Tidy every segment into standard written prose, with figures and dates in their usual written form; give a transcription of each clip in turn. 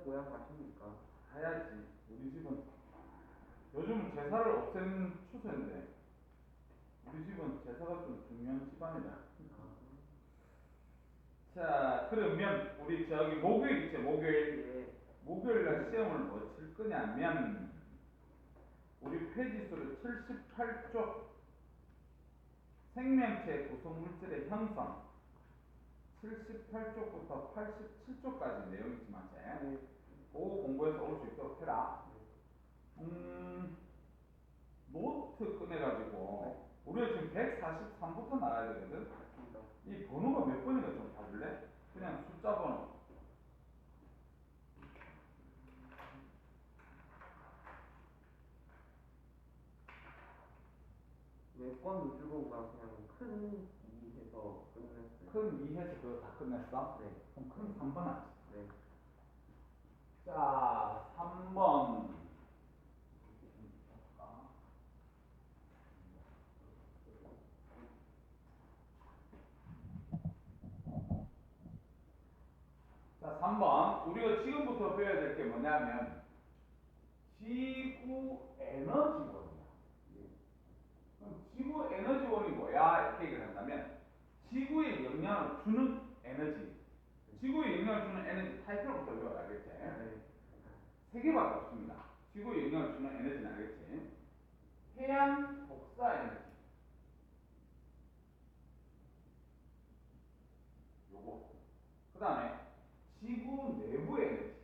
하셔야 하십니까? 해야지. 우리 집은 요즘은 제사를 없애는 추세인데 우리 집은 제사가 좀 중요한 집안이다. 자, 그러면 우리 저기 목요일 있죠? 목요일. 예. 목요일 날 시험을 뭐 칠 거냐면 우리 페이지수를 78쪽 생명체 구성물질의 형성 78쪽부터 87쪽까지 내용이 있지만 네. 그거 공부해서 올 수 있도록 해라. 노트 꺼내가지고 우리가 지금 143부터 나가야 되거든. 맞습니다. 이 번호가 몇 번인가 좀 봐줄래? 그냥 숫자 번호. 외권 우주공간 그냥 큰 이해서 끝냈어요. 큰 2해서 그거 다 끝냈어? 네. 그럼 큰 3번 하지. 네. 자, 3번. 자, 3번. 우리가 지금부터 배워야 될 게 뭐냐면 지구 에너지원이야. 그럼 지구 에너지원이 뭐야? 이렇게 얘기를 한다면 지구에 영향을 주는 에너지. 지구에 영향을 주는 에너지 타이틀부터 배워야 알겠지? 네. 세 개밖에 없습니다. 지구에 영향을 주는 에너지는 알겠지? 태양 복사 에너지. 요거. 그 다음에 지구 내부 에너지.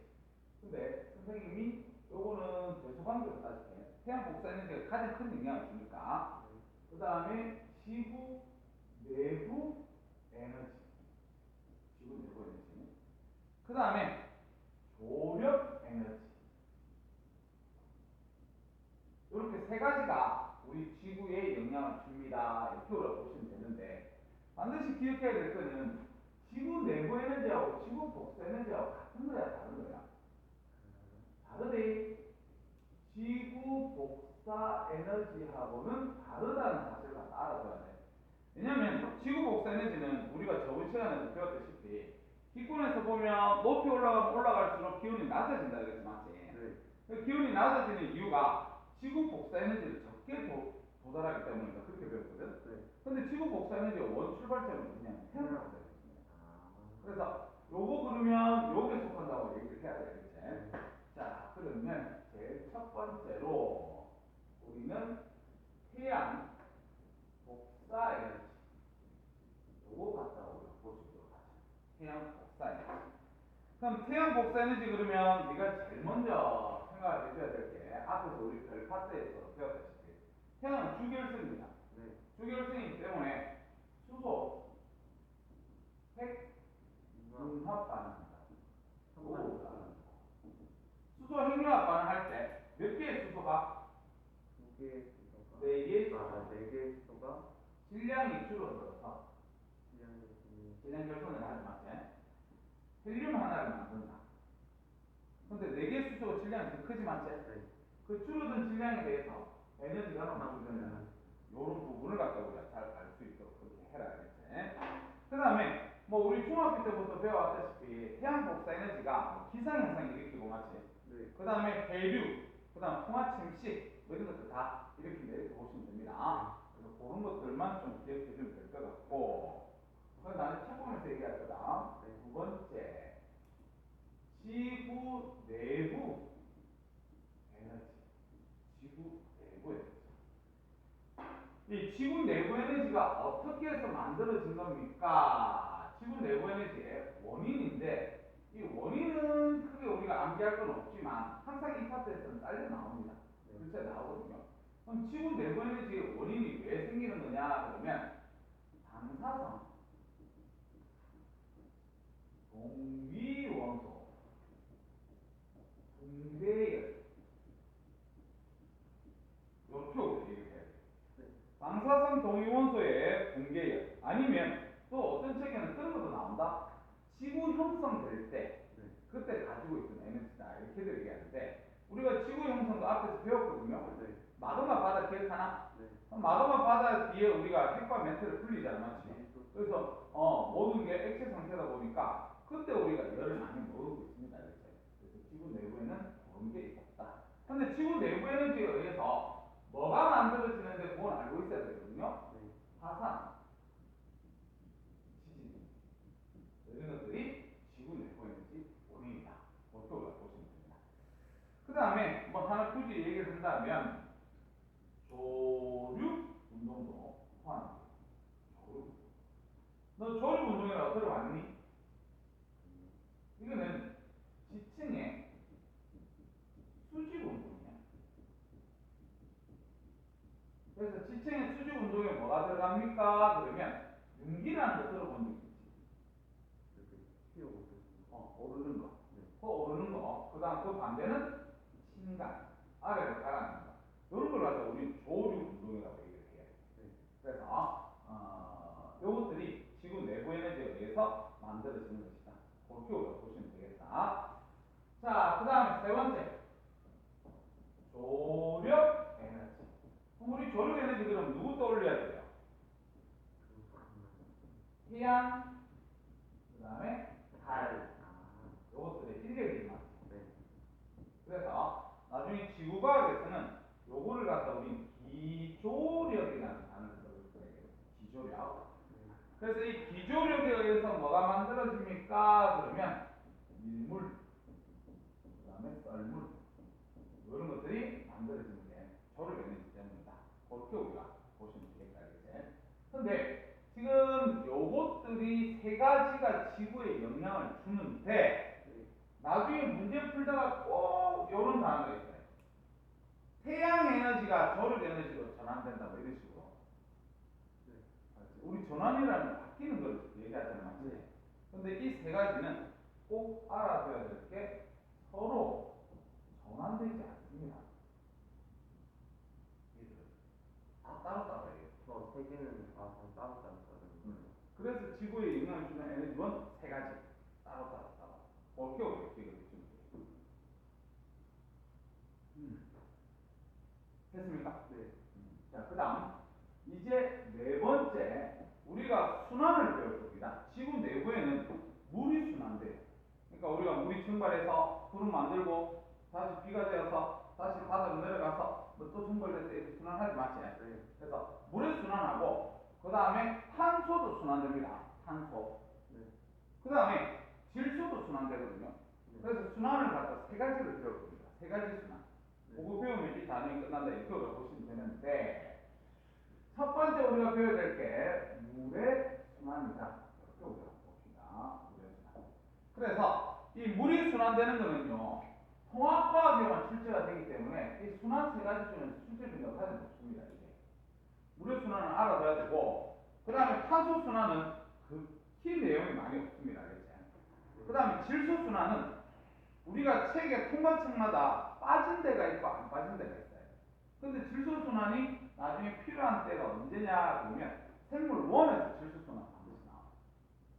근데 선생님이 요거는 대소관계로 따질게. 태양 복사 에너지가 가장 큰 영향을 주니까. 그 다음에 지구 내부 에너지. 지구 내부 에너지. 그 다음에 조력 에너지. 이렇게 세 가지가 우리 지구에 영향을 줍니다. 이렇게 보시면 되는데 반드시 기억해야 될 거는 지구 내부 에너지하고 지구 복사 에너지하고 같은 거야, 다른 거야? 다르대. 지구 복사 에너지하고는 다르다는 사실을 갖다 알아둬야 돼. 왜냐면 지구 복사 에너지는 우리가 저번 시간에도 배웠다시피 기권에서 보면 높이 올라가면 올라갈수록 기온이 낮아진다 그랬지, 맞지? 네. 기온이 낮아지는 이유가 지구 복사 에너지를 적게 도달하기 때문이다. 그렇게 배웠거든. 네. 근데 지구 복사 에너지가 원 출발점은 그냥 태양 복사였습니다. 아. 그래서 요거 그러면 요게 속한다고 얘기를 해야 되겠지. 네. 자, 그러면 제일 첫 번째로 우리는 태양 복사 에너지 요거 갖다가 우리가 보시도록 하자. 태양 복사 에너지. 그럼 태양 복사 에너지 그러면 네가 제일 먼저 생각을 해줘야 될 게 앞에서 우리 별 파트에서 배웠다시피 태양은 주결성입니다. 네. 주결성이기 때문에 수소, 핵, 융합 반응한다. 수소 핵융합 반응할 때 몇 개의 수소가? 두 개의 수소가. 네 개의 수소가. 아, 네 개의 수소가. 질량이 줄어들어서 질량 결손을 하지 마세. 헬륨 하나를 만든다. 근데 네 개의 수소가 질량이 더 크지 맞지? 네. 그 줄어든 질량에 대해서 에너지가 얼마나 줄어드냐는 이런 부분을 갖다 우리가 잘 알 수 있도록 그렇게 해라 알겠지? 그 다음에 뭐 우리 중학교 때부터 배워왔다시피 태양 복사 에너지가 기상현상을 일으키고 맞지? 네. 그 다음에 해류, 그 다음 풍화 침식 뭐 이런 것들 다 일으킨다 이렇게 보시면 됩니다. 그래서 그런 것들만 좀 기억해 주면 될 것 같고 그건 나는 첫 번째 얘기할 거다. 두 번째 지구 내부 에너지. 지구 내부 에너지. 이 지구 내부 에너지가 어떻게 해서 만들어진 겁니까? 지구 내부 에너지의 원인인데 이 원인은 크게 우리가 암기할 건 없지만 항상 이 파트에서는 딸려 나옵니다. 글자에 나오거든요. 그럼 지구 내부 에너지의 원인이 왜 생기는 거냐 그러면 방사성, 동위원소, 붕괴열 이렇게 우리가 얘기를 해야 돼요. 방사성 동위원소의 붕괴열 아니면 또 어떤 책에는 그런 것도 나온다. 지구 형성될 때 그때 가지고 있던 에너지다 이렇게도 얘기하는데 우리가 지구 형성도 앞에서 배웠거든요. 마그마 바다 기억하나? 마그마 바다 뒤에 우리가 핵과 멘트를 분리잖아, 맞지? 그래서 모든 게 액체 상태다 보니까 그때 우리가 열을 많이 모으고 있습니다, 이렇게. 그래서 지구 내부에는 그런 게 없다. 근데 지구 내부 에너지에 의해서 뭐가 만들어지는데 그건 알고 있어야 되거든요. 네. 화산, 지진 이런 것들이 지구 내부 에너지 원인이다. 그렇게 우리가 보시면 됩니다. 그 다음에 뭐 하나 굳이 얘기를 한다면 조류 운동도 포함돼요. 조류. 너 조류 운동이라고 들어봤니? 이거는 지층의 수직 운동이야. 그래서 지층의 수직 운동에 뭐가 들어갑니까? 그러면 융기라는 거 들어본 적 있지? 이렇게 튀어오르는 오르는 거. 네. 그 오르는 거. 그 다음 그 반대는 신간. 아래로 가라앉는 거. 이런 걸 갖다 우리 조류 운동이라고 얘기를 해요. 네. 그래서 요것들이 지구 내부 에너지에 의해서 만들어지는 것이다. 그렇게 우리가 보시면 되겠다. 자, 그 다음에 세 번째. 조력 에너지. 그럼 우리 조력 에너지 그럼 누구 떠올려야 돼요? 태양, 그 다음에 달. 요것들의 인력이 많죠. 네. 그래서 나중에 지구과학에서는 요거를 갖다 우리 기조력이라는 단어를 쓸 거예요. 기조력. 그래서 이 기조력에 의해서 뭐가 만들어집니까? 그러면 밀물, 그 다음에 썰물 이런 것들이 만들어지는 게 조력 에너지 때문이다. 그렇게 우리가 보시면 되겠다. 이제. 근데 지금 요것들이 세 가지가 지구에 영향을 주는데 나중에 문제 풀다가 꼭 요런 단어가 있어요. 태양 에너지가 조력 에너지로 전환된다 뭐 이런 식으로. 우리 전환이라는 바뀌는 걸 얘기하잖아요. 맞지? 네. 근데 이 세 가지는 꼭 알아둬야 될 게 서로 전환되지 않습니다. 얘들은 다 따로따로예요. 저세 개는 따로따로 써요. 그래서 지구에 영향을 주는 에너지는 세 가지. 따로따로. 그렇게 우리가 기억을 해주면 돼요. 됐습니까? 네. 자, 그 다음 이제 네 번째 우리가 순환을 배울 겁니다. 지구 내부에는 물이 순환돼요. 그러니까 우리가 물이 증발해서 구름 만들고 다시 비가 되어서 다시 바다로 내려가서 뭐 또 증발돼서 이렇게 순환하지 맞지? 네. 그래서 물에 순환하고 그 다음에 탄소도 순환됩니다. 탄소. 네. 그 다음에 질소도 순환되거든요. 네. 그래서 순환을 갖다 세 가지를 배울 겁니다. 세 가지 순환. 네. 그거 배우면 이 단원이 끝난다. 이렇게 보시면 되는데 첫 번째 우리가 배워야 될 게 물의 순환이다. 이렇게 우리가 봅시다. 물의 순환. 그래서 이 물이 순환되는 거는요. 통합과학에만 출제가 되기 때문에 이 순환 세 가지 중에서 출제 빈도가 가장 높습니다. 이게. 물의 순환은 알아둬야 되고 그 다음에 탄소 순환은 극히 내용이 많이 없습니다. 그 다음에 질소 순환은 우리가 책의 통과책마다 빠진 데가 있고 안 빠진 데가 있어요. 근데 질소순환이 나중에 필요한 때가 언제냐 그러면 생물원에서 질소순환 반드시 나와요.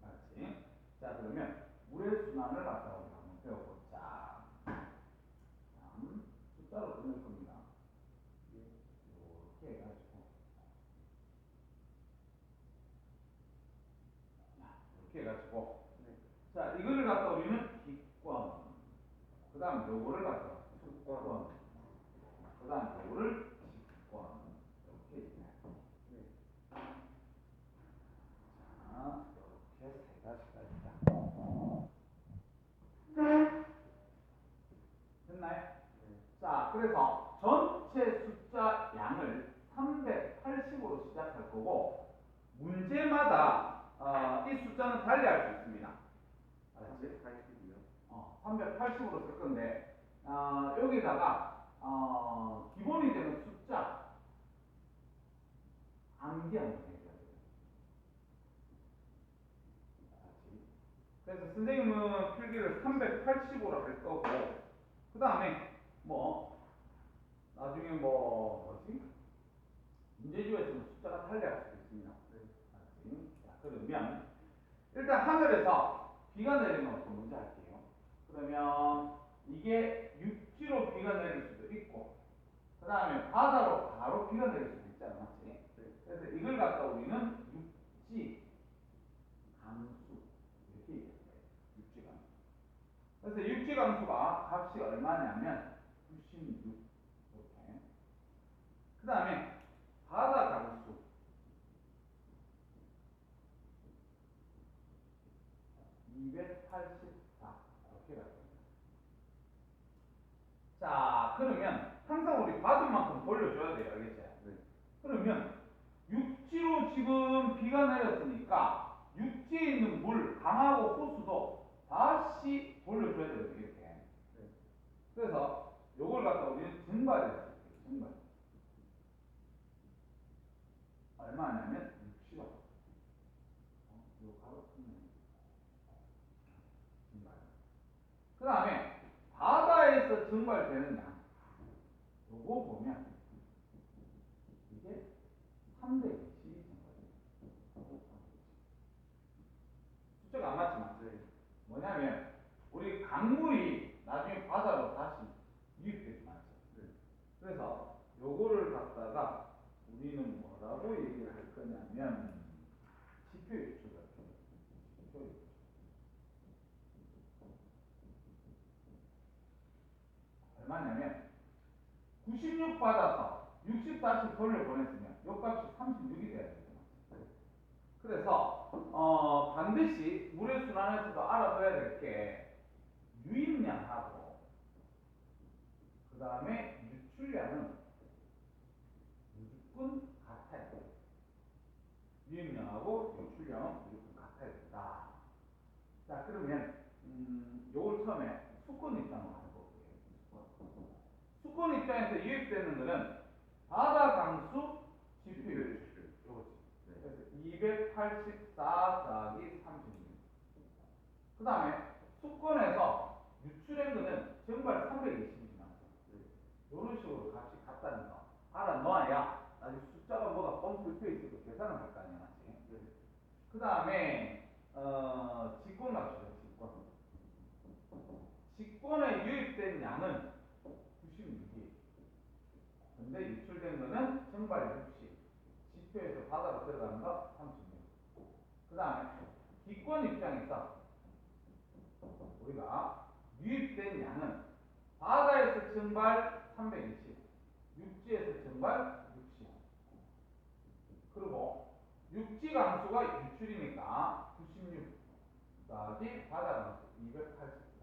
알았지? 자, 그러면 물의 순환을 갖다가 우리가 한번 배워보자. 다음 숫자로 끊을 겁니다. 이렇게 해가지고 이렇게 해가지고 자, 이거를 갖다 우리는 기권, 그 다음 요거를 갖다가 수권, 그 다음 요거를 직권 이렇게 있네. 자, 이렇게 세 가지가 있다. 됐나요? 자, 그래서 전체 숫자 양을 380으로 시작할 거고 문제마다 이 숫자는 달리할 수 있습니다. 알았지? 380이요? 380으로 쓸 건데 여기다가 기본이 되는 숫자 암기 한번 해줘야 돼요. 알았지? 그래서 선생님은 필기를 380으로 할 거고 그 다음에 뭐 나중에 뭐지? 문제집에서는 숫자가 달리할 수도 있습니다. 알았지? 자, 그러면 일단 하늘에서 비가 내리는 것부터 먼저 할게요. 그러면 이게 육지로 비가 내릴 수도 있고 그 다음에 바다로 바로 비가 내릴 수도 있잖아. 맞지? 그래서 이걸 갖다 우리는 육지 감수 이렇게 얘기해요. 육지 감수. 그래서 육지 강수가 값이 얼마냐면 96 이렇게. 그 다음에 바다 강수 284 이렇게 됩니다. 자, 그러면 항상 우리 받은 만큼 돌려줘야 돼요. 알겠지? 네. 그러면 육지로 지금 비가 내렸으니까 육지에 있는 물, 강하고 호수도 다시 돌려줘야 되거든요. 이렇게. 네. 그래서 요걸 갖다 우리는 증발을 했어요. 증발. 얼마냐면 60원. 요 값을 쓰면 증발. 그 다음에 바다에서 증발되는 양. 요거 보면 이게 320이 증발돼요. 숫자가 안 맞지만 네. 뭐냐면 우리 강물이 나중에 바다로 다시 유입되지 않죠. 네. 그래서 요거를 갖다가 우리는 뭐라고 얘기를 할 거냐면 지표 유출을 할 거예요. 지표 유출. 얼마냐면 96 받아서 60 다시 돌려보냈으면 요 값이 36이 돼야 되잖아. 그래서 반드시 물의 순환에서도 알아둬야 될 게 유입량하고 그 다음에 유출량은 무조건 같아야 돼요. 유입량하고 유출량은 무조건 같아야 된다. 자, 그러면 요걸 처음에 수권 입장으로 한번 볼게요. 수권 입장에서 유입되는 것은 바다 강수 지표 유출 요거지. 네. 그래서 284 더하기 36. 그 다음에 수권에서 유출한 거는 정발 320이 나왔어요. 이런 식으로 값이 같다는 거 알아놓아야 나중에 숫자가 뭐가 뻥 뚫혀 있을 때 계산을 할 거 아니야, 맞지? 그 다음에 직권 맞추죠, 직권. 직권에 유입된 양은 96이. 근데 유출된 거는 정발 60. 지표에서 바다로 들어가는 거 36. 그 다음에 기권 입장에서 우리가 유입된 양은 바다에서 증발 320, 육지에서 증발 60. 그리고 육지 강수가 유출이니까 96 더하기 바다 강수 280이다.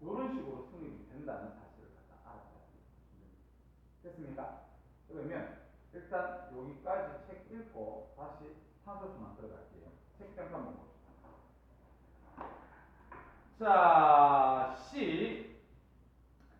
이런 식으로 성립이 된다는 사실을 갖다 알아야 됩니다. 됐습니까? 그러면 일단 여기까지 책 읽고 다시 산소수만 들어갈게요. 책 잠깐 한번 봅시다. 자, C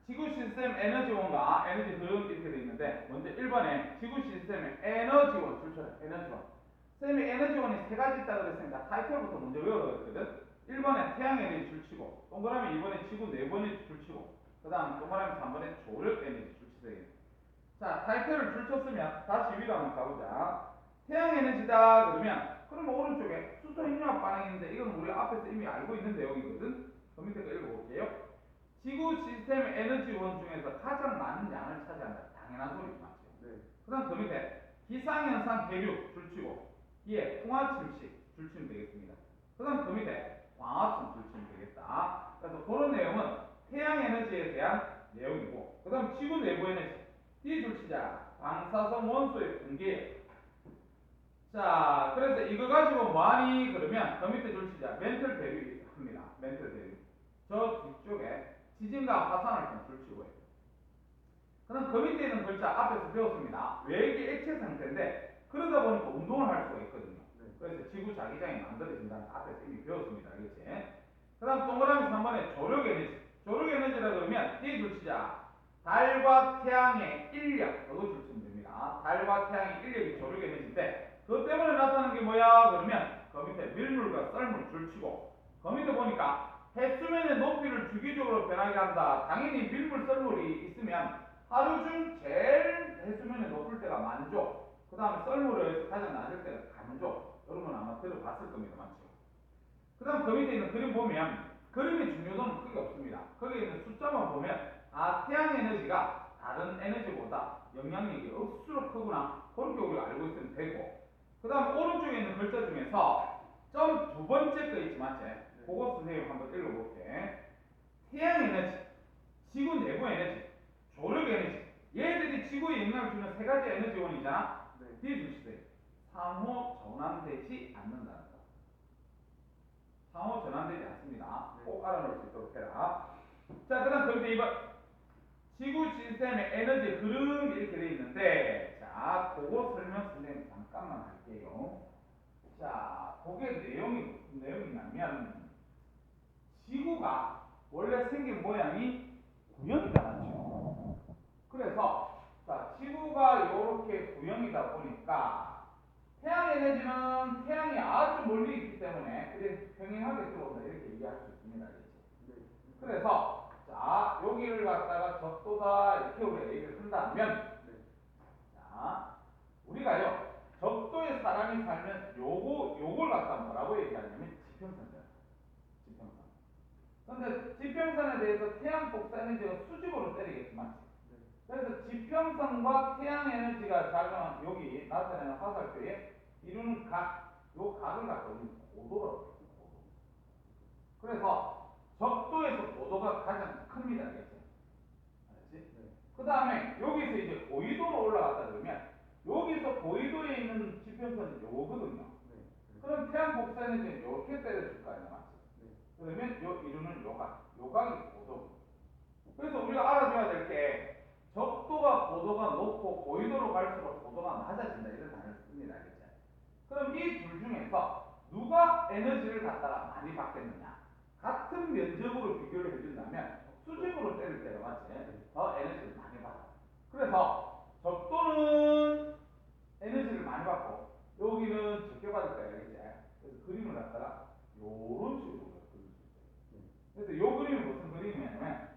지구 시스템 에너지원과 에너지 흐름 이렇게 되어 있는데 먼저 1번에 지구 시스템의 에너지원 출처래. 에너지원. 쌤이 에너지원이 세 가지 있다고 그랬으니까 타이틀부터 먼저 외워야겠거든. 1번에 태양 에너지 출치고, 동그라미 2번에 지구 내부에너지 출치고, 그 다음 동그라미 3번에 조력 에너지 출치되겠네. 자, 타이틀을 줄쳤으면 다시 위로 한번 가보자. 태양 에너지다 그러면 그러면 오른쪽에 수소 핵융합 반응인데 이건 우리 앞에서 이미 알고 있는 내용이거든. 그 밑에 거 읽어볼게요. 지구 시스템 에너지원 중에서 가장 많은 양을 차지한다. 당연한 소리지 맞죠? 네. 그 다음 그 밑에 기상현상 대륙 줄치고 이에 풍화침식 줄치면 되겠습니다. 그 다음 그 밑에 광합성 줄치면 되겠다. 그래서 그런 내용은 태양 에너지에 대한 내용이고 그 다음 지구 내부 에너지 D 줄치자 방사성 원소의 분계. 자, 그래서 이거 가지고 뭐하니 그러면 그 밑에 줄치자 멘틀 대륙 합니다. 멘틀 대륙. 저 뒤쪽에 지진과 화산을 좀 줄치고요. 그럼 그 밑에 있는 글자 앞에서 배웠습니다. 외계 액체 상태인데 그러다 보니까 운동을 할 수가 있거든요. 그래서 지구 자기장이 만들어진다는 앞에서 이미 배웠습니다. 알겠지? 그 다음 동그라미 3번에 조력 에너지. 조력 에너지라 그러면 D 줄치자 달과 태양의 인력 그거 줄치면 됩니다. 달과 태양의 인력이 조력 에너지인데 그것 때문에 나타나는 게 뭐야 그러면 그 밑에 밀물과 썰물 줄치고 그 밑에 보니까 해수면의 높이를 주기적으로 변하게 한다. 당연히 밀물 썰물이 있으면 하루 중 제일 해수면이 높을 때가 만조, 그 다음에 썰물에서 가장 낮을 때가 간조. 여러분 아마 들어봤을 겁니다. 맞죠? 그 다음 그 밑에 있는 그림 보면 그림의 중요도는 크게 없습니다. 거기에 있는 숫자만 보면 태양 에너지가 다른 에너지보다 영향력이 억수로 크구나 그렇게 우리가 알고 있으면 되고 그 다음 오른쪽에 있는 글자 중에서 점 두 번째 거 있지 맞지? 그거 선생님 한번 읽어볼게. 태양 에너지, 지구 내부 에너지, 조력 에너지. 얘들이 지구에 영향을 주는 세 가지 에너지원이잖아. 네. 뒤에 주시세요. 상호 전환되지 않는다는 거. 상호 전환되지 않습니다. 네. 꼭 알아놓을 수 있도록 해라. 자, 그 다음 그런데 이번 지구 시스템의 에너지 흐름이 이렇게 되어 있는데, 자, 그거 설명 선생님 잠깐만 할게요. 자, 그게 내용이 무슨 내용이냐면, 지구가 원래 생긴 모양이 구형이다, 맞죠? 그래서, 자, 지구가 이렇게 구형이다 보니까, 태양 에너지는 태양이 아주 멀리 있기 때문에, 그래, 평행하게 들어온다, 이렇게 얘기할 수 있습니다. 그렇지? 네. 그래서, 자, 여기를 갖다가 적도다, 이렇게 우리가 얘기를 한다면, 네. 자, 우리가요, 적도에 사람이 살면 요걸 갖다 뭐라고 얘기하냐면 지평선이에요. 지평선. 근데 지평선에 대해서 태양 복사 에너지가 수직으로 때리겠지만, 네. 그래서 지평선과 태양 에너지가 작용한 여기 나타내는 화살표에 이루는 각, 요 각을 갖다 우리는 고도라고 해요. 고도. 그래서 적도에서 고도가 가장 큽니다. 알겠지? 알았지? 네. 그 다음에 여기서 이제 고緯도로 올라갔다 그러면 여기서 고緯도에 있는 지평선이 요거거든요. 네. 그럼 태양 복사 에너지는 이렇게 때려줄 거 아니야, 맞지? 네. 그러면 요 이루는 요각이 고도. 그래서 우리가 알아줘야 될 게 적도가 고도가 높고 고緯도로 갈수록 고도가 낮아진다 이런 단어를 씁니다. 알겠지? 그럼 이 둘 중에서 누가 에너지를 갖다가 많이 받겠느냐? 같은 면적으로 비교를 해준다면 수직으로 때릴 때가 맞지? 더 에너지를 많이 받아. 그래서 적도는 에너지를 많이 받고 여기는 적게 받을 거야. 알겠지? 그래서 그림을 갖다가 요런 식으로 그릴 수 있어요. 그래서 요 그림이 무슨 그림이냐면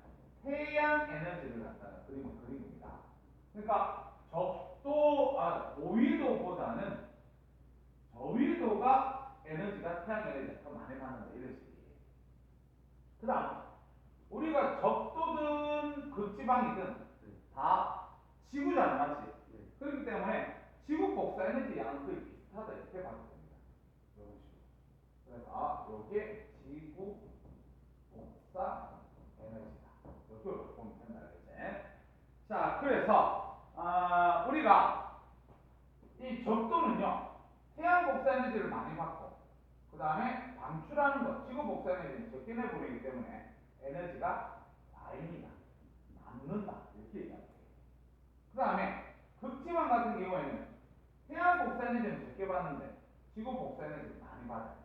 태양 에너지를 갖다가 그리는 그림입니다. 그러니까 고緯도보다는 저緯도가 에너지가 태양 에너지가 더 많이 받는다 이런 식이에요. 그 다음 우리가 적도든 극지방이든 다 지구잖아, 맞지? 네. 그렇기 때문에 지구 복사 에너지 양은 거의 비슷하다 이렇게 봐도 됩니다. 이런 식으로. 그래서 요게 지구 복사 에너지다. 이걸 보면 된다, 알겠지? 자, 그래서 우리가 이 적도는요 태양 복사 에너지를 많이 받고 그 다음에 방출하는 것, 지구 복사 에너지는 적게 내보내기 때문에 에너지가 쌓입니다. 남는다 이렇게 얘기합니다. 그 다음에 극지방 같은 경우에는 태양 복사 에너지는 적게 받는데 지구 복사 에너지를 많이 받아요.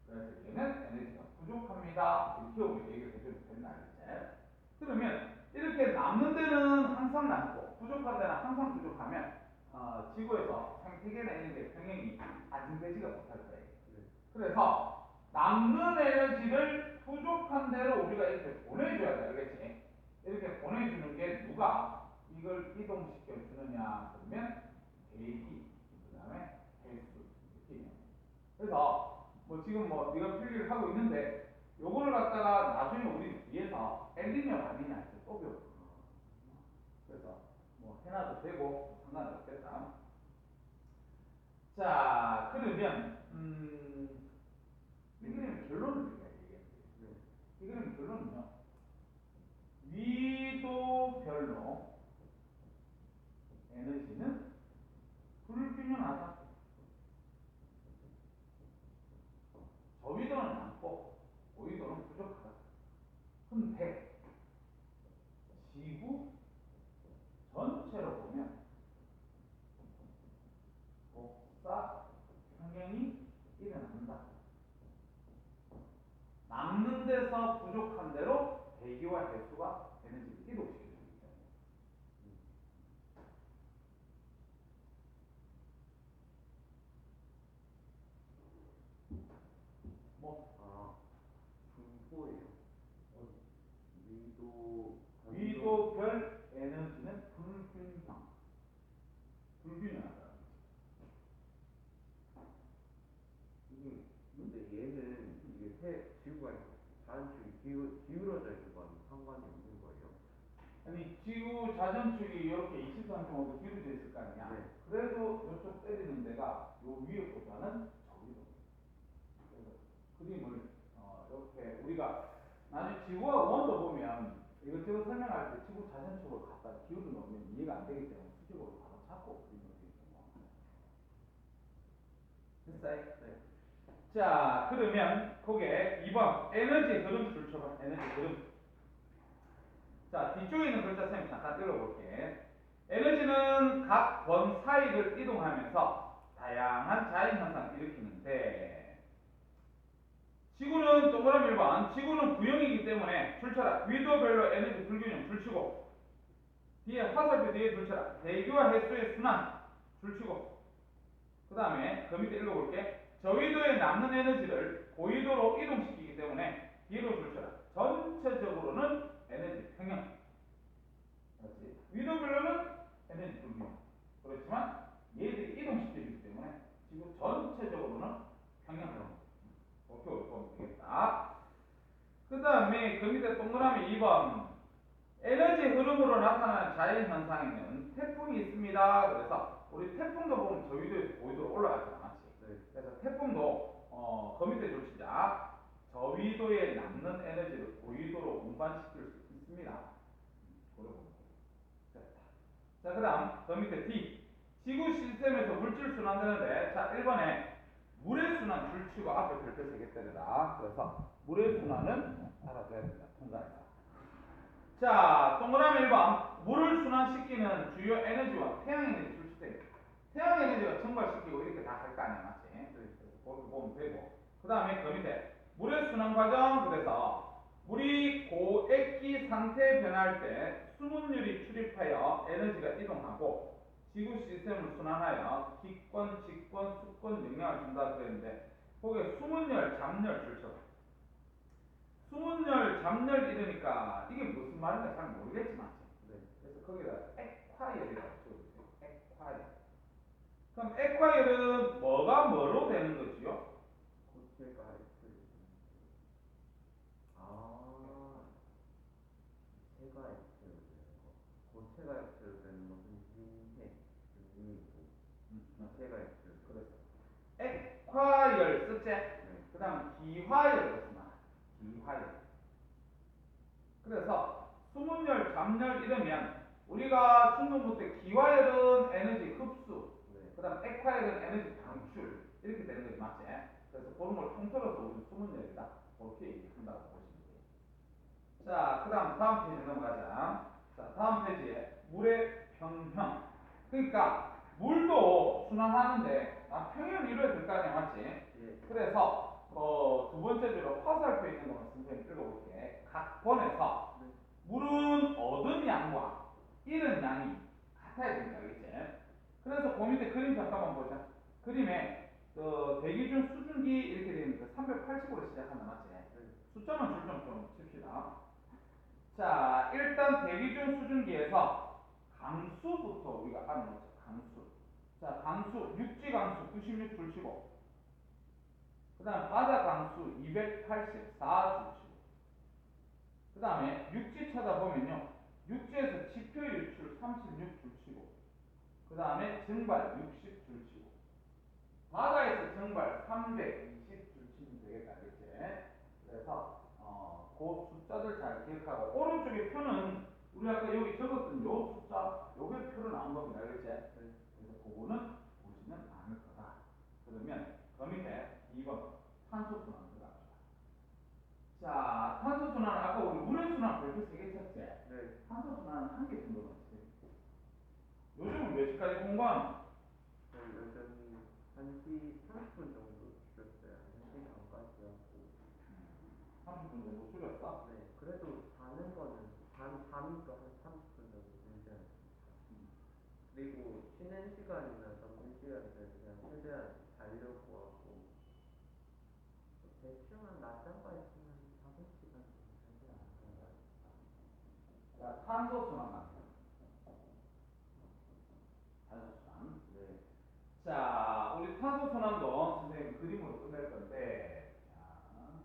그래서 얘는 에너지가 부족합니다. 이렇게 우리 얘기를 해주면 된다, 알겠지? 그러면 이렇게 남는 데는 항상 남고 부족한 데는 항상 부족하면 지구에서 생태계나 이런 데 평행이 안정되지가 못할 거예요. 그래서 남는 에너지를 부족한 대로 우리가 이렇게 보내줘야 돼, 알겠지? 이렇게 보내주는 게 누가 이걸 이동시켜 주느냐 그러면 대기, 그 다음에 헬수 이렇게. 그래서 뭐 지금 뭐 네가 필기를 하고 있는데 요거를 갖다가 나중에 우리 뒤에서 엘니뇨 라니냐 할 때 또 배워. 그래서 뭐 해놔도 되고 상관이 없겠다. 자, 그러면 이 그림 결론을 얘기해요. 이 그림 결론은요. 위도별로 에너지는 불균형하다. 저위도는 많고 고위도는 부족하다. 근데 지구 전체로 보면 복사 평행이 일어난다. 남는 데서 부족한 대로 대기와 해수가 에너지를 이동시켜주기 때문에. 분포예요. 위도별 에너지는 불균형하다. 근데 얘는 지구가 자연축이 기울어져 있는 건 상관이 없는 거예요. 아니 지구 자전축이 이렇게 23.5도 기울어져 있을 거 아니야. 네. 그래도 이쪽 때리는 데가 요 위에보다는 저위도. 그래서 그림을 이렇게 우리가 나중에 지구와 원도 보면 이것저것 설명할 때 지구 자전축을 갖다 기울여 놓으면 이해가 안 되기 때문에 수직으로 바로 잡고 그리면 되겠고. 됐어요? 네. 자, 그러면 거기에 2번 에너지 흐름 줄쳐봐. 에너지 흐름. 자, 뒤쪽에 있는 글자 선생님 잠깐 읽어볼게. 에너지는 각 번 사이를 이동하면서 다양한 자연현상을 일으키는데 지구는 동그라미 1번 지구는 구형이기 때문에 줄쳐라. 위도별로 에너지 불균형 줄치고 뒤에 화살표 뒤에 줄쳐라. 대기와 해수의 순환 줄치고 그 다음에 그 밑에 읽어볼게. 저위도에 남는 에너지를 고위도로 이동시키기 때문에 뒤로 줄쳐라. 전체적으로는 에너지 평형. 그렇지. 위도별로는 에너지 불균형. 그렇지만 얘들이 이동시켜주기 때문에 지구 전체적으로는 평형형. 목표로 보면 되겠다. 그 다음에 그 밑에 동그라미 2번 에너지 흐름으로 나타나는 자연현상에는 태풍이 있습니다. 그래서 우리 태풍도 보면 저위도에서 고위도로 올라가잖아. 맞지? 네. 그래서 태풍도 그 밑에 줄치자. 저위도에 남는 에너지를 고위도로 운반시킬 수 있습니다. 자, 그 다음 그 밑에 D 지구 시스템에서 물질 순환되는데 자 1번에 물의 순환 줄치고 앞에 별표 3개 때리다. 그래서 물의 순환은 알아둬야 된다. 통과해서. 자, 동그라미 1번 물을 순환시키는 주요 에너지와 태양 에너지 줄치됩니다. 태양 에너지가 증발시키고 이렇게 다 할 거 아니야, 맞지? 그래서 그렇게 보면 되고. 그 다음에 그 밑에 물의 순환 과정. 그래서 물이 고액기 상태에 변할 때 수문율이 출입하여 에너지가 이동하고 지구 시스템을 순환하여 기권, 직권, 수권 영향을 준다 그랬는데 거기에 수문열, 잡열 줄쳐. 수문열, 잡열 이러니까 이게 무슨 말인지 잘 모르겠지만 네. 그래서 거기다 액화열이라고 적어주세요. 액화열. 그럼 액화열은 뭐가 뭐로 되는 거지요? 고체가 X. 아, 체가 X로 되는 거. 고체가 X로 되는 것은 진해, 진이고, 기체가 X로 되는 거. 그래서 액화열 쓰지? 네. 그 다음 기화열로 쓰나? 기화열. 그래서 수문열, 잡열 이러면 우리가 충분부 때 기화열은 에너지 흡수, 네. 그 다음 액화열은 에너지 방출 이렇게 되는 거지, 맞지? 그래서 그런 걸 통틀어서 우리 수문열이다 그렇게 얘기한다고 보시면 돼요. 자, 그 다음 페이지 넘어가자. 자, 다음 페이지에 물의 평형. 그러니까 물도 순환하는데 평형을 이루어야 될 거 아니야, 맞지? 예. 그래서 두 번째 줄로 화살표 있는 거 선생님 읽어볼게. 각 번에서 네. 물은 얻은 양과 잃은 양이 같아야 된다, 그치? 그래서 그 밑에 그림 잠깐만 보자. 그림에 대기중 수증기 이렇게 되어 있는 거 380으로 시작한다, 맞지? 네. 숫자만 줄점 좀 칩시다. 자, 일단 대기중 수증기에서 강수부터 우리가 알아놓자. 강수. 자, 강수, 육지 강수 96 줄치고, 그 다음 바다 강수 284 줄치고, 그 다음에 육지 찾아보면요, 육지에서 지표 유출 36 줄치고, 그 다음에 증발 60 줄치고, 바다에서 증발 320 줄치면 되겠다, 그치? 그래서 그 숫자들 잘 기억하고, 오른쪽에 표는 우리 아까 여기 적었던 요 숫자, 요게 표로 나온 겁니다, 그치? 그래서 그거는 보시면 않을 거다. 그러면 그 밑에 2번 탄소순환 들어갑니다. 자, 탄소순환은 아까 우리 물의 순환 별표 3개 쳤지? 네. 탄소순환은 1개 정도만 치세요. 요즘은 몇 시까지 공부하노? 저희 여전히 1시 30분 정도 줄였어요. 1시 반까지 하고. 30분 정도 줄였어? 네. 그래도 자는 거는 잠도 한 30분 정도 들지 않습니까? 그리고 쉬는 시간이나 점심시간 때 그냥 최대한 자려고 하고 대충 한 낮잠과 있으면 5시간 정도 자지 않을까요? 자, 탄소순환 갑니다. 탄소순환. 네. 자, 우리 탄소순환도 선생님 그림으로 끝낼 건데, 자,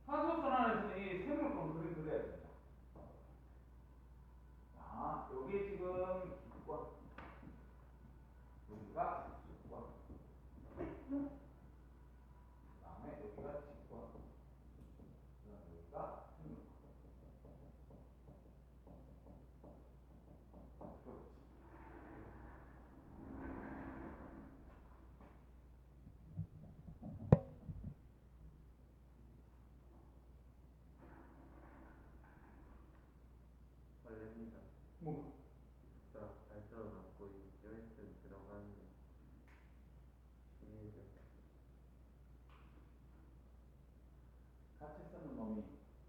탄소순환에서는 이 생물권 그림 그려야 됩니다. 자, 요게 지금 기권, 여기가 수권. 그다음에 여기가 직권. 그다음에 여기가 생물권. 걸립니다. 뭐 잘 들어놨고 이 조인트 들어가는 게 이해돼. 같이 쓰는 놈이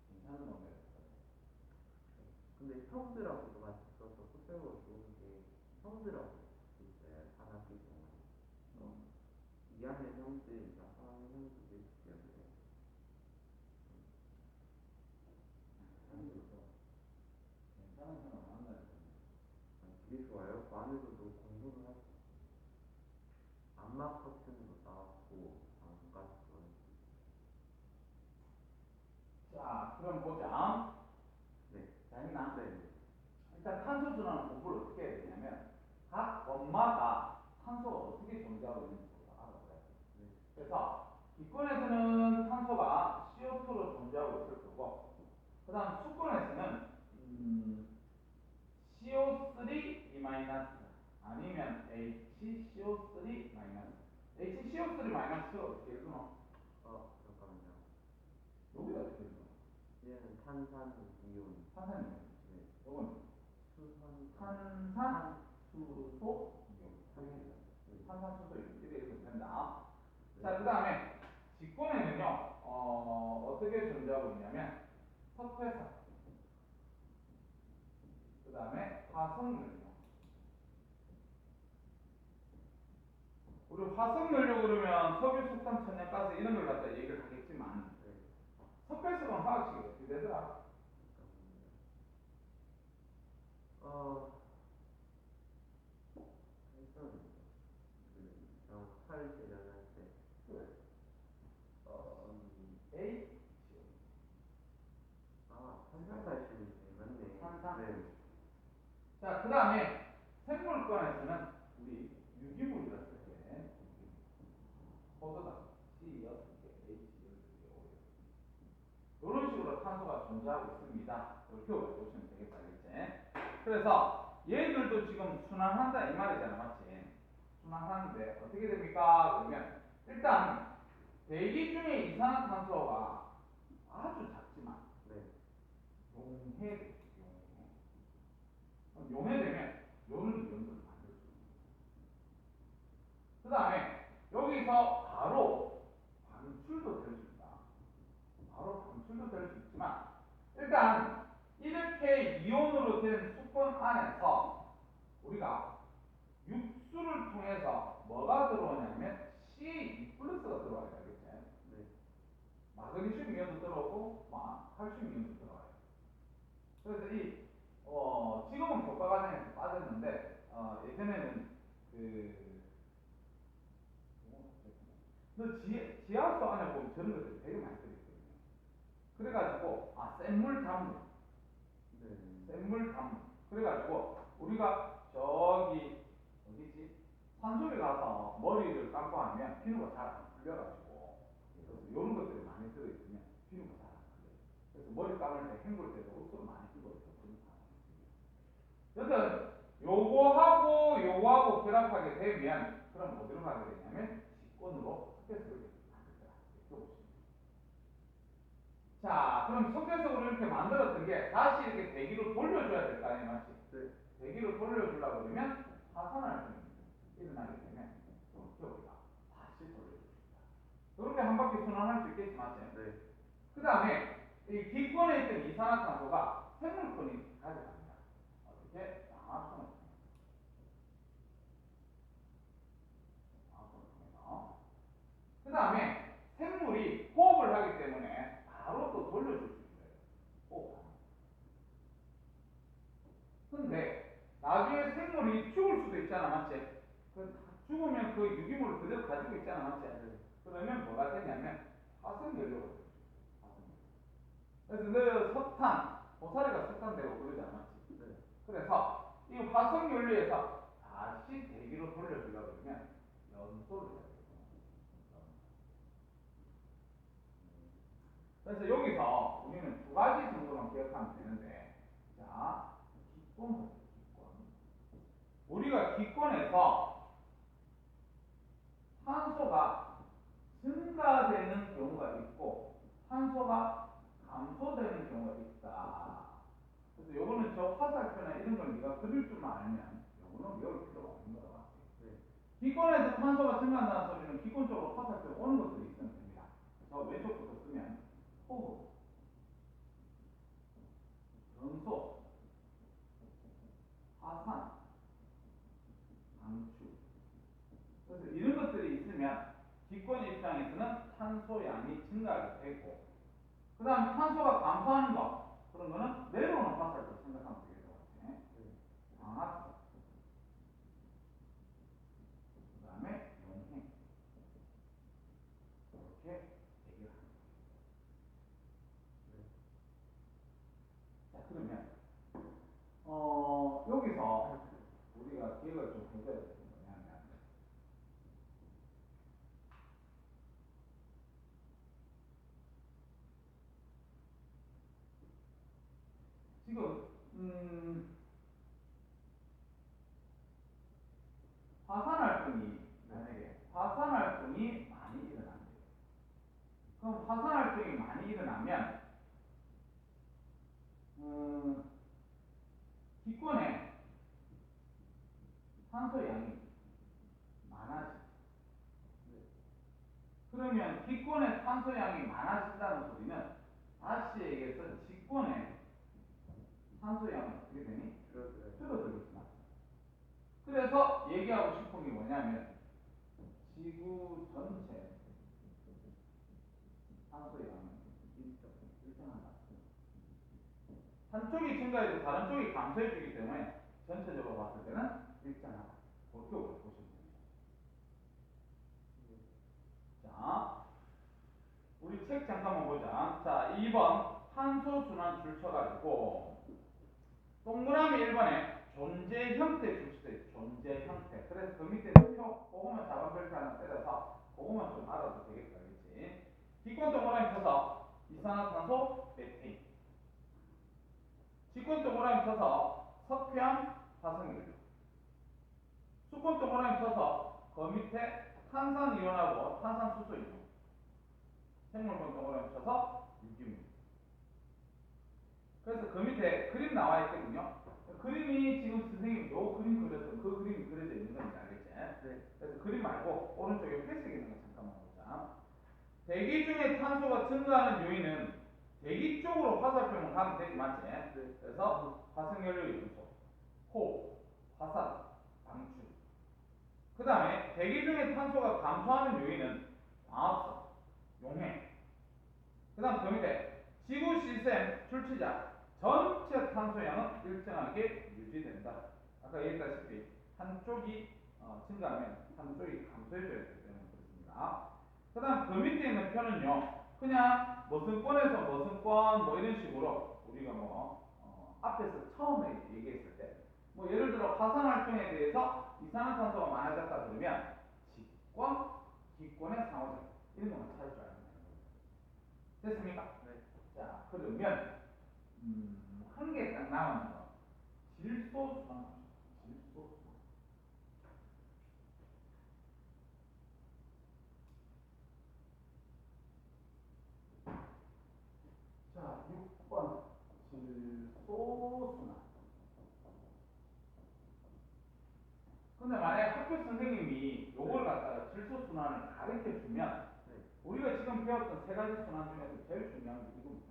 괜찮은 놈이에요. 근데 형들하고도 같이 써서 소설로 좋은 게 형들하고 있어요. 한 학기 동안. 2학년 형들이랑 3학년 형들이 있기 때문에. 괜찮은 사람 만나야 돼. 되게 좋아요. 그 안에서도 공부를 하고 안마 커튼도 나왔고 안까지. 자, 그럼 보자. 네. 자, 했나? 네. 일단 탄소순환 공부를 어떻게 해야 되냐면 각 원마다 탄소가 어떻게 존재하고 있는지 알아봐야 돼. 네. 그래서 기권에서는 탄소가 CO2로 존재하고 있을 거고, 그 다음 수권에서는 CO3 아니면 HCO3 HCO3가 어떻게 읽노? 잠깐만요. 여기가 어떻게 읽노? 얘는 탄산 이온. 탄산이온. 네. 이건 수산. 탄산수소 이온. 네. 탄산수소 이온 이렇게 읽으면 된다. 네. 자, 그 다음에 직권에는요, 어떻게 존재하고 있냐면 석회성, 그 다음에 화석연료. 우리 화석연료 그러면 석유, 석탄, 천연가스 이런 걸 갖다 얘기를 하겠지만 네. 석회성은 화학식이 어떻게 되더라? 했었는데 칼 재련할 때. 그래. A, 탄산칼슘이 맞네. 탄산. 네. 자, 그 다음에 생물권에서는 우리 유기물이라 쓸게. 포도당 C 6개, H 12개, 이런 식으로 탄소가 존재하고 있습니다. 이렇게 보시면 되겠다, 그치? 그래서 얘들도 지금 순환한다 이 말이잖아, 맞지? 순환하는데 어떻게 됩니까? 그러면 일단 대기 중에 이산화탄소가 아주 작지만 네. 용해. 용해되면 요는 연소를 만들 수 있습니다. 그 다음에 여기서 바로 방출도 될 수 있다. 바로 방출도 될 수 있지만 일단 이렇게 이온으로 된 수권 안에서 우리가 육수를 통해서 뭐가 들어오냐면 C2 플러스가 들어와야 되겠지. 네. 마그네슘 이온도 들어오고 칼슘 이온도 들어와요. 그래서 이 지금은 교과과정에서 빠졌는데 예전에는 지하수 안에 보면 저런 것들이 되게 많이 들어있거든요. 그래가지고 센물 단물, 네. 센물 단물. 그래가지고 우리가 저기 어디지? 산속에 가서 머리를 감고 하면 피부가 잘 안 풀려가지고 그래서 이런 것들이 많이 들어있으면 피부가 잘 안 풀려요. 그래서 머리 감을 때 헹굴 때도 옷으로 많이 입어요. 여튼 요거하고 결합하게 되면 그럼 어디로 가게 되냐면 직권으로 석회석을 만들더라. 이렇게 보시면 됩니다. 자, 그럼 석회석으로 이렇게 만들었던 게 다시 이렇게 대기로 돌려줘야 될 거 아니에요, 맞지? 네. 대기로 돌려주려고 그러면 파산활동이 일어나게 되면 이렇게 우리가 다시 돌려줍니다. 이렇게 한 바퀴 순환할 수 있겠지, 맞지? 네. 그 다음에 이 기권에 있던 이산화탄소가 생물권이 가져갑니다. 어떻게? 양압성을 통해서. 그 다음에 생물이 호흡을 하기 때문에 바로 또 돌려줄 수 있어요. 호흡. 근데 나중에 생물이 죽을 수도 있잖아, 맞지? 죽으면 그 유기물을 그대로 가지고 있잖아, 맞지? 그러면 뭐가 되냐면 화석연료가 돼요. 그래서 너 석탄, 고사리가 석탄되고 그러지 않았지? 그래서 이 화석연료에서 다시 대기로 돌려주려고 그러면 연소를 해야 되겠죠. 그래서 여기서 우리는 두 가지 정도만 기억하면 되는데, 자, 기권. 우리가 기권에서 산소가 증가되는 경우가 있고 산소가 감소되는 경우가 있다. 그래서 요거는 저 화살표나 이런 걸 네가 그릴 줄만 알면 요거는 외울 필요가 없는 것 같아요. 기권에서 탄소가 증가한다는 소리는 기권 쪽으로 화살표 오는 것들이 있으면 됩니다. 저 왼쪽부터 쓰면 호흡, 연소, 화산, 방출. 그래서 이런 것들이 있으면 기권 입장에서는 탄소 양이 증가하게 되고, 그 다음 탄소가 감소하는 거, 그런 거는 내려오는 화살표 생각하면 되겠죠. 방압, 그 다음에 용행. 이렇게 해결합니다. 자, 그러면 여기서 우리가 기억을 좀 해줘야 될 게 뭐냐면, 지금 화산 활동이 만약에 화산 활동이 많이 일어난대요. 그럼 화산 활동이 많이 일어나면 기권에 산소 양이 많아지. 그러면 기권에 산소 양이 많아진다는 소리는 다시 얘기해서 직권에 산소 양은 어떻게 되니? 줄어들겠구나. 그래서 얘기하고 싶은 게 뭐냐면 지구 전체 산소 양은 일정하다. 한쪽이 증가해도 다른 쪽이 감소해주기 때문에 전체적으로 봤을 때는 일정하다. 그렇게 보시면 됩니다. 자, 우리 책 잠깐만 보자. 자, 2번 탄소순환 줄 쳐가지고 동그라미 1번에 존재 형태 줄 수도 있어. 존재 형태. 그래서 그 밑에 표, 그거만 작은 별표 하나 때려서 그거만 좀 알아도 되겠다. 그렇지? 기권 동그라미 쳐서 이산화탄소 메테인. 직권 동그라미 쳐서 석회암 화성이죠. 수권 동그라미 쳐서 그 밑에 탄산이온하고 탄산수소이죠. 생물권 동그라미 쳐서 유기물. 그래서 그 밑에 그림 나와 있거든요. 그림이 지금 선생님이 요 그림 그려서 그 그림이 그려져 있는 건지 알겠지? 네. 그래서 그림 말고 오른쪽에 회색 있는 거 잠깐만 보자. 대기 중에 탄소가 증가하는 요인은 대기 쪽으로 화살표만 가면 되지, 맞지? 네. 그래서 화석연료 연소, 호흡, 화산, 방출. 그 다음에 대기 중에 탄소가 감소하는 요인은 광합성, 용해. 그 다음 그 밑에 지구 시스템 출처자 전체 탄소량은 일정하게 유지된다. 아까 얘기했다시피 한쪽이 증가하면 한쪽이 감소해줘야 되기 때문에 그렇습니다. 그 다음 그 밑에 있는 표는요, 그냥 무슨 권에서 무슨 권 뭐 이런 식으로 우리가 앞에서 처음에 얘기했을 때 뭐 예를 들어 화산 활동에 대해서 이산화탄소가 많아졌다 그러면 직권, 기권의 상호작용 이런 것만 찾을 줄 알면 되는 거예요. 됐습니까? 네. 자, 그러면 한 개 딱 남은 거 질소 순환. 질소 순환. 자, 6번 질소 순환. 근데 만약에 학교 선생님이 요걸 갖다가 질소 순환을 가르쳐 주면 우리가 지금 배웠던 세 가지 순환 중에서 제일 중요한 게 이겁니다.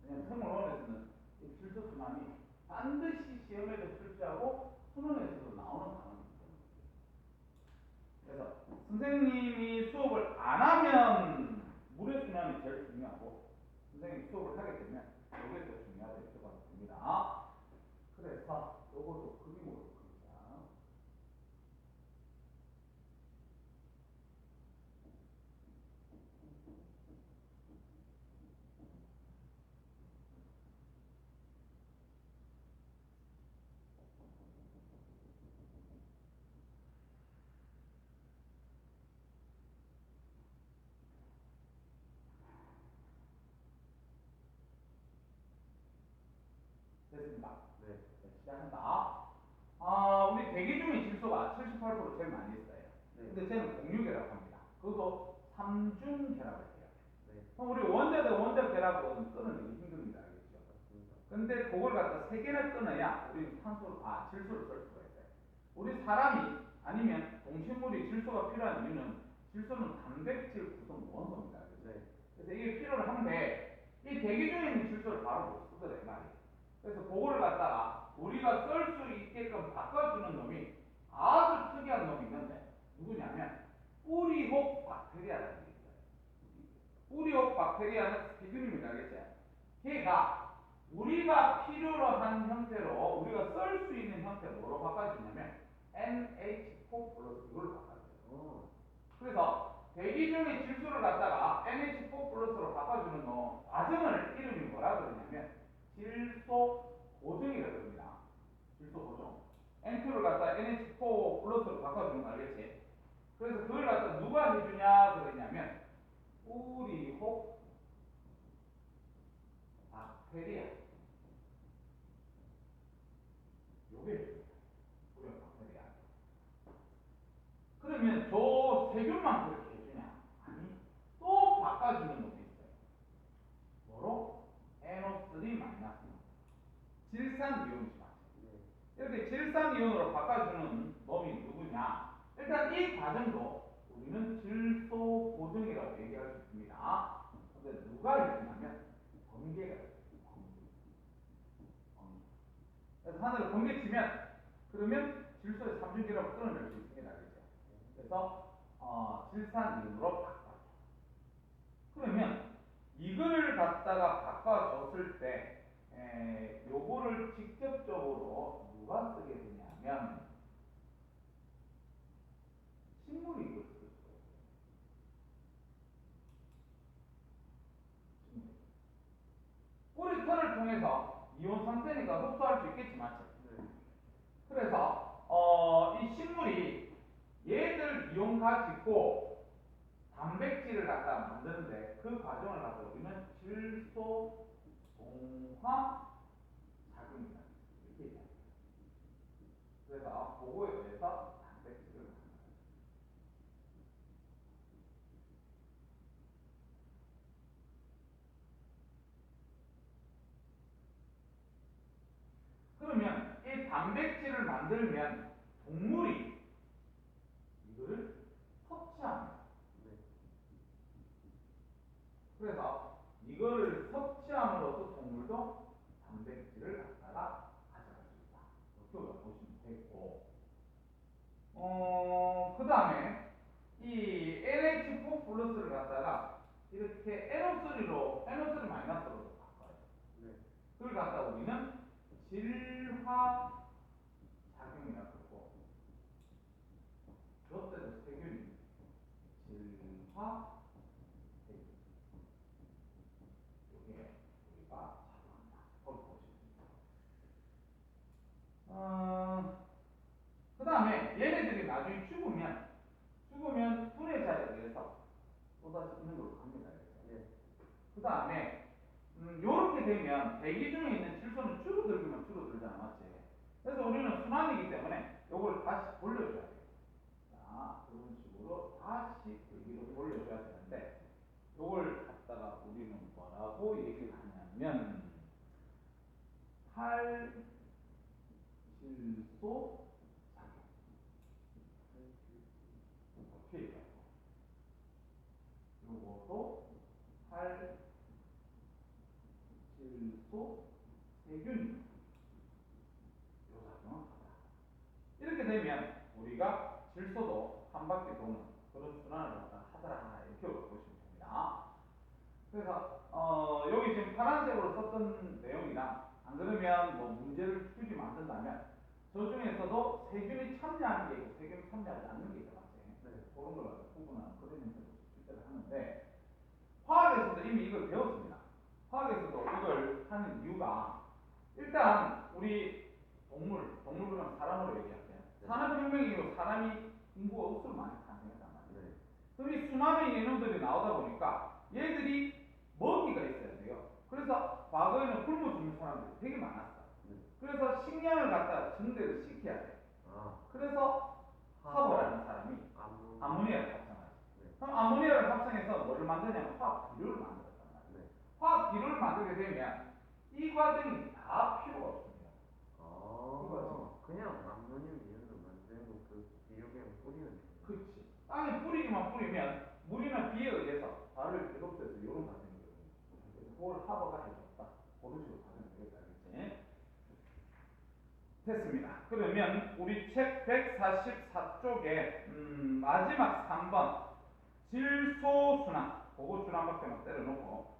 왜냐면 생물원에서는 이 질소 순환이 반드시 시험에도 출제하고 수능에서도 나오는 단어이기 때문에. 그래서 선생님이 수업을 안 하면 물의 순환이 제일 중요하고 선생님이 수업을 하게 되면 이게 더 중요하다 이렇게 봐도 됩니다. 그래서 요것도 그림으로 그리자. 된다. 네. 시작한다. 우리 대기 중에 질소가 78% 제일 많이 있어요. 네. 근데 쟤는 공유결합 합니다. 그것도 삼중 결합을 해요. 네. 그럼 우리 원자 대 원자 결합은 끊어내기 힘듭니다. 알겠죠? 맞습니다. 근데 그걸 갖다 세 개나 끊어야 우리는 질소를 쓸 수가 있어요. 우리 사람이 아니면 동식물이 질소가 필요한 이유는 질소는 단백질 구성 원소입니다. 네. 그래서 이게 필요를 하는데 이 대기 중에 있는 질소를 바로 못 쓰거든요. 말이에요. 그래서 그거를 갖다가 우리가 쓸 수 있게끔 바꿔주는 놈이 아주 특이한 놈이 있는데 누구냐면 뿌리혹 박테리아라는 게 있어요. 뿌리혹 박테리아는 세균입니다. 알겠지? 걔가 우리가 필요로 한 형태로 우리가 쓸 수 있는 형태로 뭐로 바꿔주냐면 NH4 플러스 이걸로 바꿔줘요. 그래서 대기 중에 질소를 갖다가 NH4 플러스로 바꿔주는 거 과정을 이름이 뭐라 그러냐면 질소 고정이라고 합니다. 질소 고정. N2를 갖다 NH4 플러스로 바꿔주는 거 알겠지? 그래서 그걸 갖다 누가 해주냐 그러냐면 뿌리혹 박테리아. 요게 뿌리혹 박테리아. 그러면 저 세균만 그렇게 해주냐? 아니, 또 바꿔주는 놈이 있어요. 뭐로? NO3 마이너스. 질산이온이지. 이렇게 질산이온으로 바꿔주는 놈이 누구냐? 일단 이 과정도 우리는 질소 고정이라고 얘기할 수 있습니다. 근데 누가 해주냐면 번개가 해줘요. 번개. 그래서 하늘을 번개 치면 그러면 질소의 삼중결합을 끊어낼 수 있습니다. 그렇죠? 그래서 질산이온으로 바꿔줘. 그러면 이걸 갖다가 바꿔줬을 때 요거를 직접적으로 누가 쓰게 되냐면 식물이 이걸 쓸 수가 있어요. 식물. 뿌리털을 통해서 이온 상태니까 흡수할 수 있겠지만 그래서 이 식물이 얘들 이온 가지고 단백질을 갖다 만드는데 그 과정을 갖다 우리는 질소 동화 작용이다 이렇게 얘기합니다. 그래서 그거에 의해서 단백질을 만든다. 그러면 이 단백질을 만들면 동물이 이거를 섭취합니다. 그래서 이거를 섭취함으로써 동물도 단백질을 갖다가 가져갈 수 있다. 이렇게 보시면 되고, 그 다음에 이 NH4 플러스를 갖다가 이렇게 NO3 마이너스로 바꿔요. 그걸 갖다가 우리는 질화 작용이라고 그러고, 저때도 세균입니다. 질화 세균. 이게 우리가 작용한다. 그렇게 보시면 됩니다. 그 다음에 얘네들이 나중에 죽으면 분해자에 의해서 또다시 있는 걸로 갑니다. 그 다음에 요렇게 되면 대기 중에 있는 질소는 줄어들기만 줄어들잖아, 맞지? 그래서 우리는 순환이기 때문에 요걸 다시 돌려줘야 돼요. 자, 그런 식으로 다시 대기로 돌려줘야 되는데 요걸 갖다가 우리는 뭐라고 얘기를 하냐면 탈질소 작용. 이렇게 얘기해요. 요것도 탈질소 세균 요 작용을 하다. 이렇게 되면 우리가 질소도 한 바퀴 도는 그런 순환을 하더라 이렇게 보시면 됩니다. 그래서 여기 지금 파란색으로 썼던 내용이랑 안 그러면 뭐 문제를 굳이 만든다면 저 중에서도 세균이 참여하는 게 있고 세균이 참여하지 않는 게 있어 맞지? 그런 걸 구분하는 그런 형태로 출제를 하는데 화학에서도 이미 이걸 배웠습니다. 화학에서도 이걸 하는 이유가 일단 우리 동물 그럼 사람으로 얘기할게요. 산업혁명 이후 사람이 인구가 억수로 많이 탄생했단 말이에요. 그럼 이 수많은 이놈들이 나오다 보니까 얘들이 먹이가 있어야 돼요. 그래서 과거에는 굶어 죽는 사람들이 되게 많았어. 그래서 식량을 갖다 증대를 시켜야 돼. 아, 그래서 화보라는 사람이 암모니아를 합성하지. 네. 그럼 암모니아를 합성해서 뭐를 만드냐면 화학 비료를 만들었단 말이야. 네. 화학 비료를 만들게 되면 이 과정이 다 필요가 없습니다. 아, 그냥 암모늄 이온으로 만드는 그 비료기를 뿌리면 돼요. 그렇지. 땅에 뿌리기만 뿌리면 물이나 비에 의해서 발을 비롯해서 이런 과정이 되거든요. 그래서 그걸 화보가 해줬다. 그런 식으로 가면 되겠다. 알겠지? 됐습니다. 그러면 우리 책 144쪽에 마지막 3번 질소순환 그거 줄 한 바퀴만 때려놓고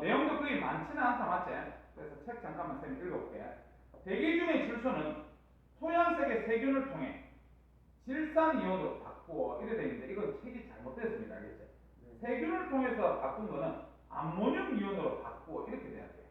내용도 거의 많지는 않다 맞지? 그래서 책 잠깐만 쌤 읽어볼게. 대기 중의 질소는 토양색의 세균을 통해 질산이온으로 바꾸어 이래 돼 있는데 이건 책이 잘못됐습니다. 알겠지? 네. 세균을 통해서 바꾼 거는 암모늄 이온으로 바꾸어 이렇게 돼야 돼요.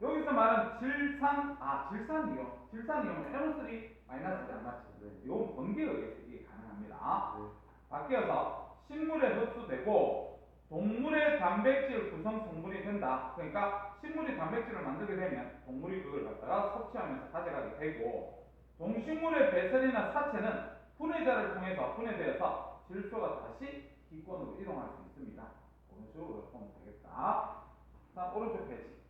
여기서 말하는 질산이온. 질산이온은 NO3 마이너스지 안 맞지? 네. 이온 번개에 의해서 이게 가능합니다. 네. 바뀌어서 식물에 흡수되고 동물의 단백질 구성 성분이 된다. 그러니까 식물이 단백질을 만들게 되면 동물이 그걸 갖다가 섭취하면서 가져가게 되고 동식물의 배설이나 사체는 분해자를 통해서 분해되어서 질소가 다시 기권으로 이동할 수 있습니다. 그런 식으로 보면 되겠다. 자, 오른쪽 페이지.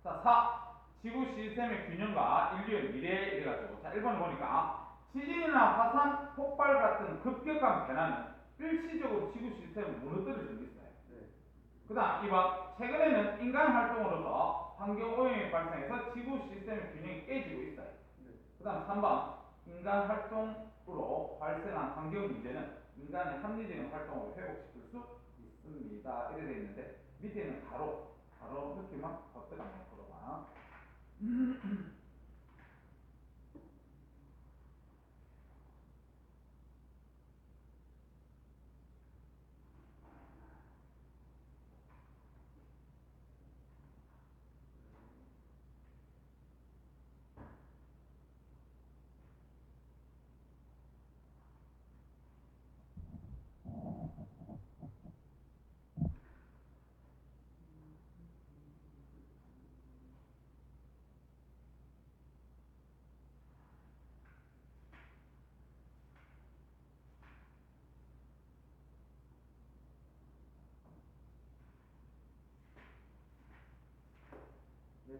자, 4. 지구 시스템의 균형과 인류의 미래 이래가지고 자, 1번을 보니까 지진이나 화산, 폭발 같은 급격한 변화는 일시적으로 지구 시스템을 무너뜨릴 수 있어요. 네. 그 다음 2번 최근에는 인간 활동으로서 환경 오염이 발생해서 지구 시스템의 균형이 깨지고 있어요. 네. 그 다음 3번 인간 활동으로 발생한 환경 문제는 인간의 합리적인 활동으로 회복시킬 수 있습니다. 이래 되어 있는데 밑에는 가로 이렇게만 걷어가면 걸어봐.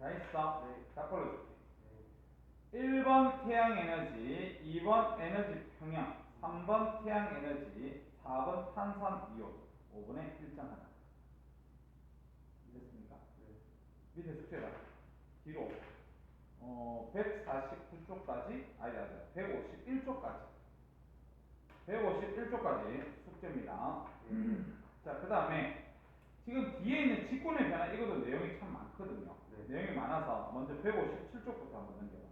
다 있어? 네. 다 걸어줄게. 네. 1번 태양 에너지, 2번 에너지 평형, 3번 태양 에너지, 4번 탄산 이온, 5번에 일정하다. 됐습니까? 네. 밑에 숙제가 뒤로 149쪽까지 아니 151쪽까지 숙제입니다. 자, 그 다음에 지금 뒤에 있는 직군의 변화 이것도 내용이 참 많거든요. 네. 내용이 많아서 먼저 157쪽부터 한번 넘겨봐.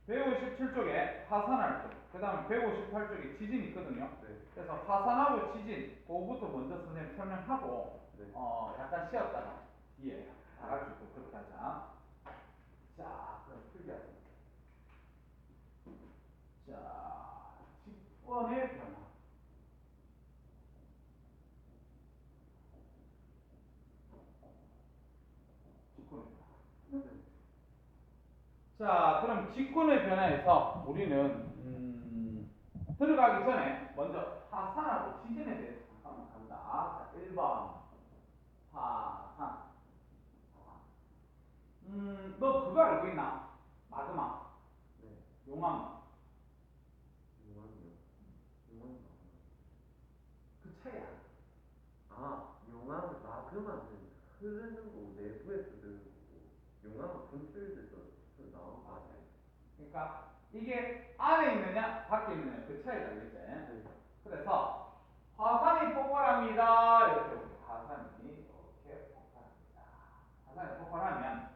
157쪽에 화산활동, 그 다음에 158쪽에 지진이 있거든요. 네. 그래서 화산하고 지진, 그거부터 먼저 선생님 설명하고, 네. 약간 쉬었다가 뒤에 다 같이 또 그렇게 하자. 자, 그럼 풀기하자. 자, 직권의 변화. 직권의 변화. 네. 자, 그럼 직권의 변화에서 우리는 들어가기 전에 먼저 화산하고 지진에 대해서 잠깐만 간다. 자, 1번 화산. 너 그거 알고 있나? 마그마, 네. 용암. 용암이요. 용암. 그 차이 알아? 아, 용암 마그마는 흐르는 거고 내부에서 흐르는 거고 용암은 분출돼서 나오는 거 아니에요? 그러니까 이게 안에 있느냐 밖에 있느냐 그 차이가 알겠지? 네. 그래서 화산이 폭발합니다. 이렇게 볼게요. 화산이 이렇게 폭발합니다. 화산이 폭발하면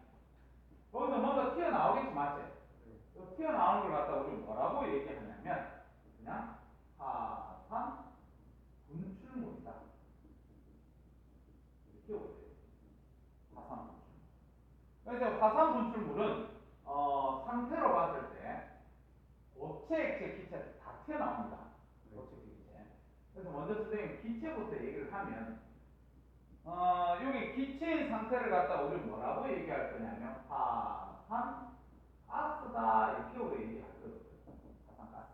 거기서 뭔가 튀어나오겠지 맞지? 네. 튀어나오는 걸 갖다 우리 뭐라고 얘기하냐면 그냥 화산 분출물이다. 이렇게 보세요. 화산 분출물. 그래서 화산 분출물은 상태로 봤을 때 고체, 액체, 기체 다 튀어나옵니다. 네. 고체, 기체. 그래서 먼저 선생님 기체부터 얘기를 하면 여기 기체의 상태를 갖다 우리 뭐라고 얘기할 거냐면 화산 가스다 이렇게 우리 얘기할 거거든요. 화산가스.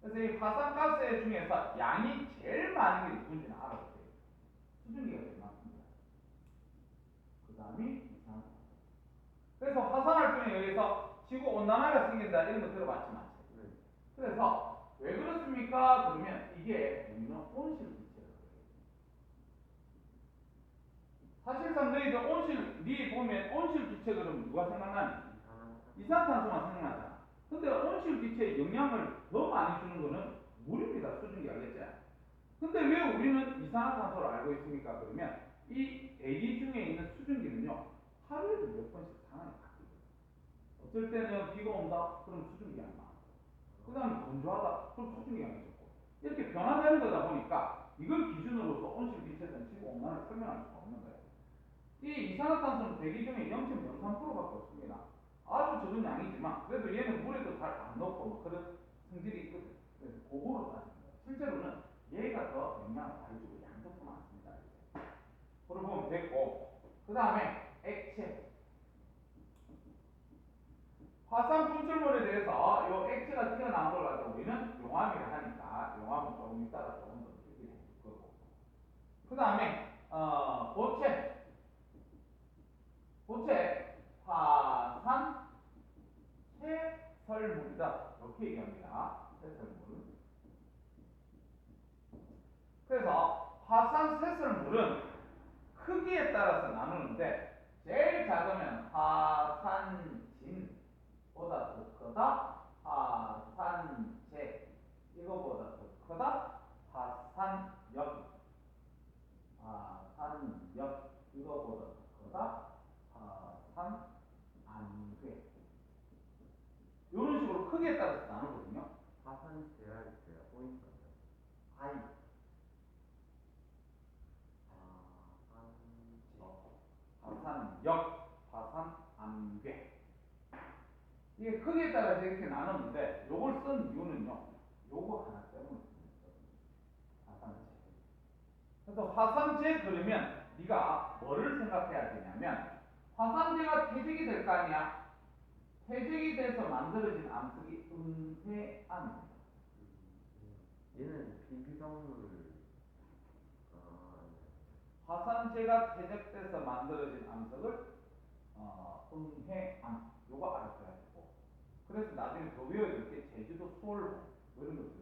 그래서 이 화산가스 중에서 양이 제일 많은 게 누군지는 알아보세요. 수증기가 제일 많습니다. 그 다음이 이산화탄소. 그래서 화산활동에 의해서 지구온난화가 생긴다 이런 거 들어봤지 마세요. 네. 그래서 왜 그렇습니까? 그러면 이게 우리는 온실기체라고 해요. 사실상 너희들 온실, 니 보면 온실기체 그러면 누가 생각나니? 이산화탄소만 생각나잖아. 근데 온실기체에 영향을 더 많이 주는 거는 물입니다. 수증기 알겠지? 근데 왜 우리는 이산화탄소를 알고 있습니까? 그러면 이 대기 중에 있는 수증기는요 하루에도 몇 번씩 상황이 바뀌거든요. 어쩔 때는 비가 온다? 그럼 수증기 양이 많고 그 다음에 건조하다? 그럼 수증기 양이 적고 이렇게 변화되는 거다 보니까 이걸 기준으로서 온실기체든 지구온난화를 설명할 수가 없는 거예요. 이 이산화탄소는 대기 중에 0.03%밖에 없습니다. 아주 적은 양이지만 그래도 얘는 물에도 잘 안 녹고 뭐 그런 성질이 있거든. 그래서 그거로 따지는 거예요. 실제로는 얘가 더 영향을 많이 주고 양도 더 많습니다. 그걸 보면 됐고 그 다음에 액체. 화산 분출물에 대해서 이 액체가 튀어나온 걸 가지고 우리는 용암이라 하니까 용암은 조금 이따가 조금 더 얘기해 줄 거고 그 다음에 고체. 고체 화산 폐설물이다 이렇게 얘기합니다. 폐설물. 그래서 화산 폐설물은 크기에 따라서 나누는데 제일 작으면 화산진보다 더 크다. 화산재 이거보다 더 크다. 화산역 이거보다 더 크다. 화산암괴 이런 식으로 크기에 따라서 나누거든요. 화산재라 있어요. 보이니까요. 아이 화산역, 화산암괴 이게 크기에 따라서 이렇게 나눴는데 요걸 쓴 이유는요. 요거 하나 때문에 화산재. 그래서 화산재 그러면 네가 뭐를 생각해야 되냐면 화산재가 퇴적이 될 거 아니야. 퇴적이 돼서 만들어진 암석이 음해암입니다. 얘는 비비성물. 화산재가 퇴적돼서 만들어진 암석을 음해암 요거 알아둬야 되고 그래서 나중에 더 외워줄 게 제주도 수월봉 이런 것들